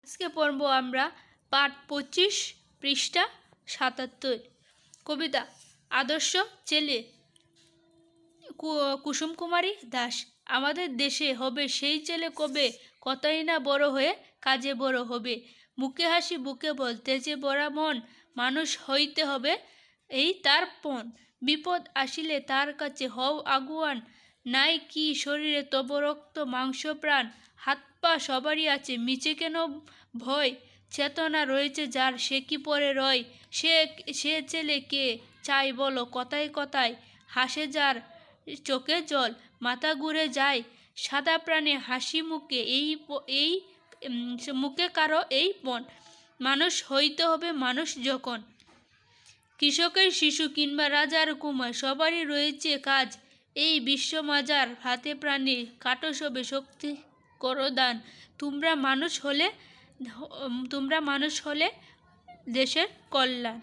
আজকে পড়ব আমরা পাঠ 25 পৃষ্ঠা 77। কবিতা আদর্শ ছেলে কুসুম কুমারী দাস। আমাদের দেশে হবে সেই ছেলে কবে, কতই না বড় হয়ে কাজে বড় হবে। মুখে হাসি বুকে বল, তেজে ভরা মন, মানুষ হইতে হবে এই তার পণ। বিপদ আসিলে তার কাছে হও আগুয়ান, নাই কি শরীরে তব রক্ত মাংস প্রাণ। হাত পা সবারই আছে, মিছে কেন ভয়, চেতনা রয়েছে যার সে কি পরে রয়। সে ছেলে কে চাই বলো, কথায় কথায় হাসে যার চোখে জল, মাথা ঘুরে যায় সাদা প্রাণে হাসি মুখে এই মুখে কারো এই পণ। মানুষ হইতে হবে মানুষ যখন, কৃষকের শিশু কিংবা রাজার কুমার, সবারই রয়েছে কাজ এই বিশ্ব মাজার। হাতে প্রাণে কাটো সবে শক্তি করো দান, তোমরা মানুষ হলে দেশের কল্যাণ।